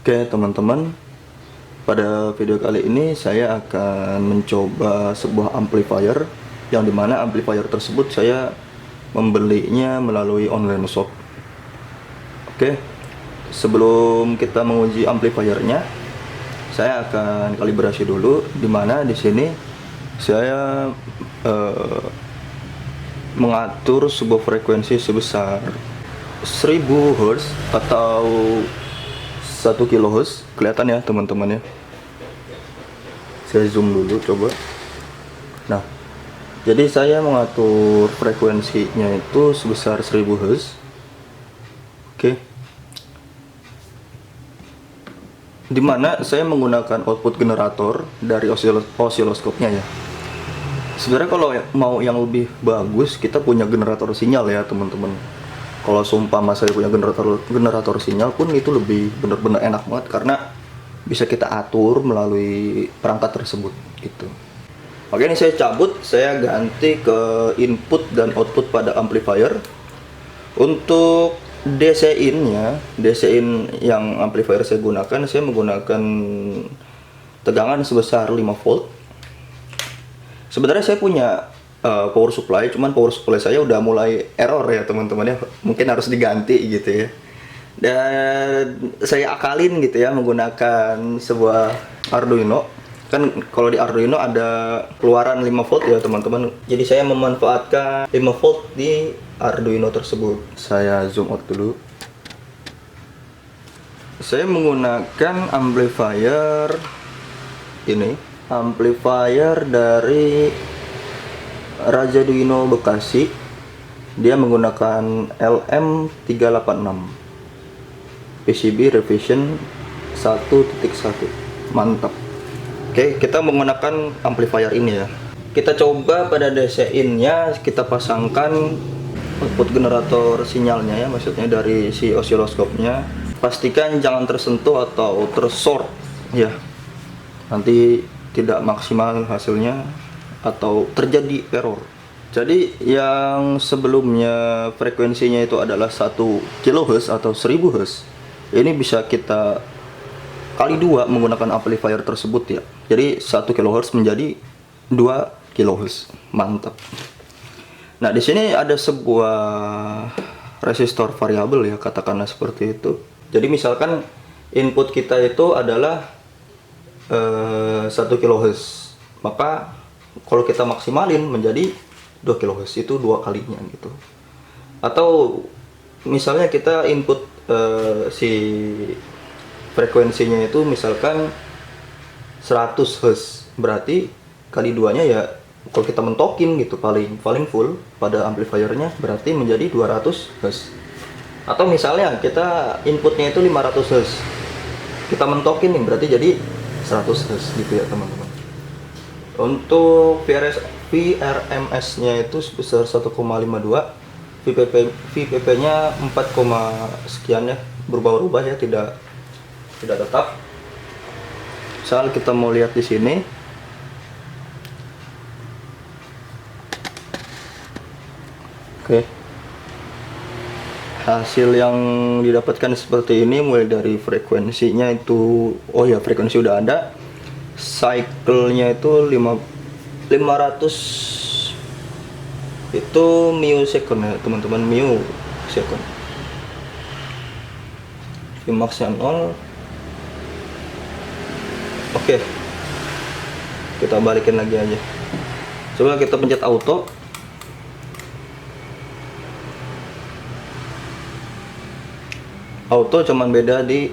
Oke teman-teman, pada video kali ini saya akan mencoba sebuah amplifier yang dimana amplifier tersebut saya membelinya melalui online shop. Oke, sebelum kita menguji amplifiernya, saya akan kalibrasi dulu, dimana di sini saya mengatur sebuah frekuensi sebesar 1000 Hz atau 1 kHz. Kelihatan ya teman-teman ya. Saya zoom dulu coba. Nah, jadi saya mengatur frekuensinya itu sebesar 1000 Hz. Oke. Dimana saya menggunakan output generator dari osiloskopnya ya. Sebenarnya kalau mau yang lebih bagus, kita punya generator sinyal ya teman-teman. Kalau seumpama saya punya generator sinyal pun itu lebih benar-benar enak banget karena bisa kita atur melalui perangkat tersebut gitu. Oke, ini saya cabut, saya ganti ke input dan output pada amplifier. Untuk DC-in-nya, DC-in yang amplifier saya gunakan, saya menggunakan tegangan sebesar 5 volt. Sebenarnya saya punya power supply, cuman power supply saya udah mulai error ya teman-teman ya, mungkin harus diganti gitu ya. Dan saya akalin gitu ya menggunakan sebuah Arduino. Kan kalau di Arduino ada keluaran 5 volt ya teman-teman. Jadi saya memanfaatkan 5 volt di Arduino tersebut. Saya zoom out dulu. Saya menggunakan amplifier ini, amplifier dari Rajaduino Bekasi. Dia menggunakan LM386 PCB revision 1.1. Mantap. Oke, kita menggunakan amplifier ini ya. Kita coba pada DC-in nya, kita pasangkan output generator sinyalnya ya, maksudnya dari si osiloskopnya. Pastikan jangan tersentuh atau tersort ya, nanti tidak maksimal hasilnya atau terjadi error. Jadi yang sebelumnya frekuensinya itu adalah 1 kHz atau 1000 Hz, ini bisa kita kali 2 menggunakan amplifier tersebut ya. Jadi 1 kHz menjadi 2 kHz. Mantap. Nah, di sini ada sebuah resistor variabel ya, katakanlah seperti itu. Jadi misalkan input kita itu adalah 1 kHz, maka kalau kita maksimalin menjadi 2 kHz, itu 2 kalinya gitu. Atau misalnya kita input si frekuensinya itu misalkan 100 Hz, berarti kali 2 nya ya, kalau kita mentokin gitu paling full pada amplifiernya berarti menjadi 200 Hz. Atau misalnya kita inputnya itu 500 Hz, kita mentokin nih berarti jadi 100 Hz gitu ya teman-teman. Untuk VRMS-nya itu sebesar 1,52, VPP-nya 4, sekian ya, berubah-ubah ya, tidak tetap. Misal kita mau lihat di sini, oke, hasil yang didapatkan seperti ini mulai dari frekuensinya itu, oh ya frekuensi udah ada. Cycle-nya itu 500 itu microsecond ya teman-teman, microsecond. Vmax-nya 0. Oke, kita balikin lagi aja. Coba kita pencet auto. Auto cuman beda di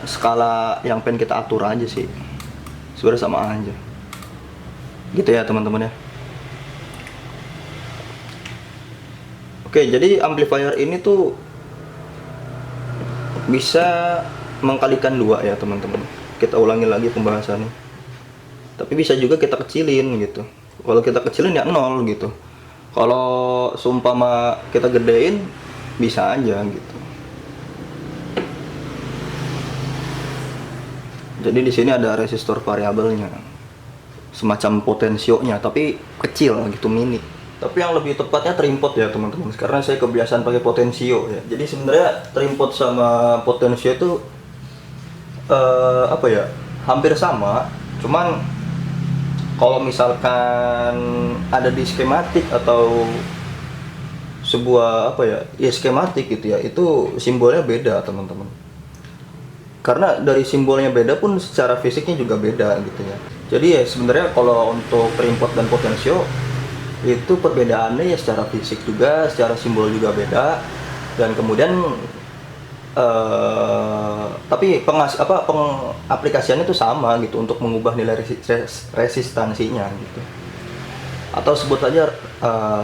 skala yang pengen kita atur aja sih, sebenarnya sama aja gitu ya teman-teman ya. Oke, jadi amplifier ini tuh bisa mengkalikan 2 ya teman-teman. Kita ulangi lagi pembahasannya, tapi bisa juga kita kecilin gitu. Kalau kita kecilin ya 0 gitu, kalau seumpama kita gedein bisa aja gitu. Jadi di sini ada resistor variabelnya, semacam potensionya, tapi kecil gitu, mini. Tapi yang lebih tepatnya trimpot ya teman-teman, karena saya kebiasaan pakai potensio ya. Jadi sebenarnya trimpot sama potensio itu apa ya, hampir sama, cuman kalau misalkan ada di skematik atau sebuah apa ya, ya skematik gitu ya, itu simbolnya beda teman-teman. Karena dari simbolnya beda pun secara fisiknya juga beda gitu ya. Jadi ya sebenarnya kalau untuk trimpot dan potensio itu perbedaannya ya secara fisik juga, secara simbol juga beda, dan kemudian tapi pengaplikasiannya itu sama gitu untuk mengubah nilai resistansinya gitu, atau sebut saja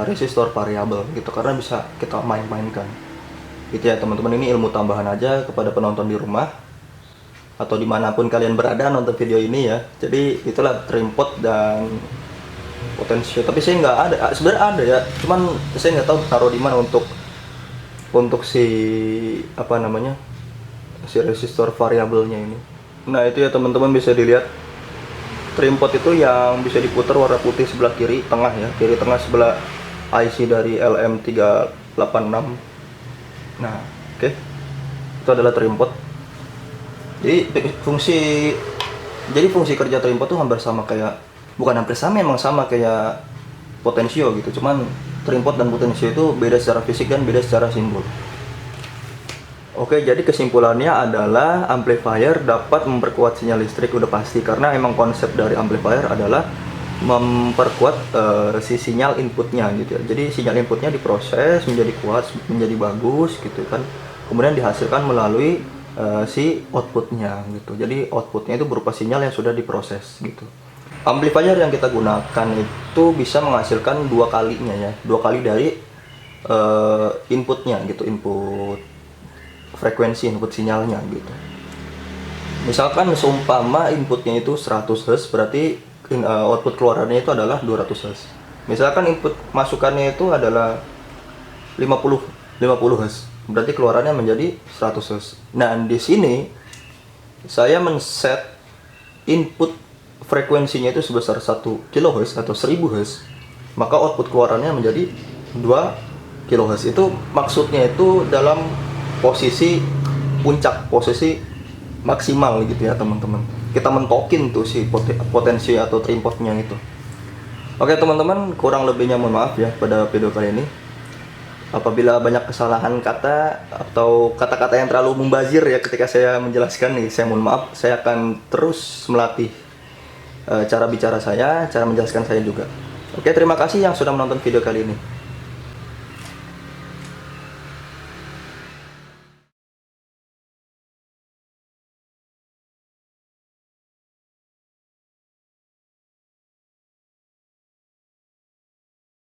resistor variabel gitu, karena bisa kita main-mainkan gitu ya teman-teman. Ini ilmu tambahan aja kepada penonton di rumah atau dimanapun kalian berada nonton video ini ya. Jadi itulah trimpot dan potensio. Tapi saya nggak ada, sebenarnya ada ya, cuman saya nggak tahu taruh di mana untuk si apa namanya, si resistor variabelnya ini. Nah itu ya teman-teman, bisa dilihat trimpot itu yang bisa diputar warna putih sebelah kiri tengah ya, kiri tengah sebelah IC dari LM386. Nah oke, itu adalah trimpot. Jadi fungsi kerja trimpot tuh hampir sama kayak, bukan hampir sama, emang sama kayak potensio gitu, cuman trimpot dan potensio itu beda secara fisik dan beda secara simbol. Oke, jadi kesimpulannya adalah amplifier dapat memperkuat sinyal listrik, udah pasti, karena emang konsep dari amplifier adalah memperkuat si sinyal inputnya gitu ya. Jadi sinyal inputnya diproses menjadi kuat, menjadi bagus gitu kan, kemudian dihasilkan melalui si outputnya gitu. Jadi outputnya itu berupa sinyal yang sudah diproses gitu. Amplifier yang kita gunakan itu bisa menghasilkan dua kalinya ya, dua kali dari inputnya gitu, input frekuensi, input sinyalnya gitu. Misalkan seumpama inputnya itu 100 Hz, berarti output keluarannya itu adalah 200 Hz. Misalkan input masukannya itu adalah 50 Hz, berarti keluarannya menjadi 100 Hz. Nah, di sini saya men-set input frekuensinya itu sebesar 1 kHz atau 1000 Hz, maka output keluarannya menjadi 2 kHz. Itu maksudnya itu dalam posisi puncak, posisi maksimal gitu ya teman-teman. Kita mentokin tuh si potensi atau trimpotnya itu. Oke teman-teman, kurang lebihnya mohon maaf ya pada video kali ini. Apabila banyak kesalahan kata atau kata-kata yang terlalu membazir ya ketika saya menjelaskan nih, saya mohon maaf. Saya akan terus melatih cara bicara saya, cara menjelaskan saya juga. Oke, terima kasih yang sudah menonton video kali ini.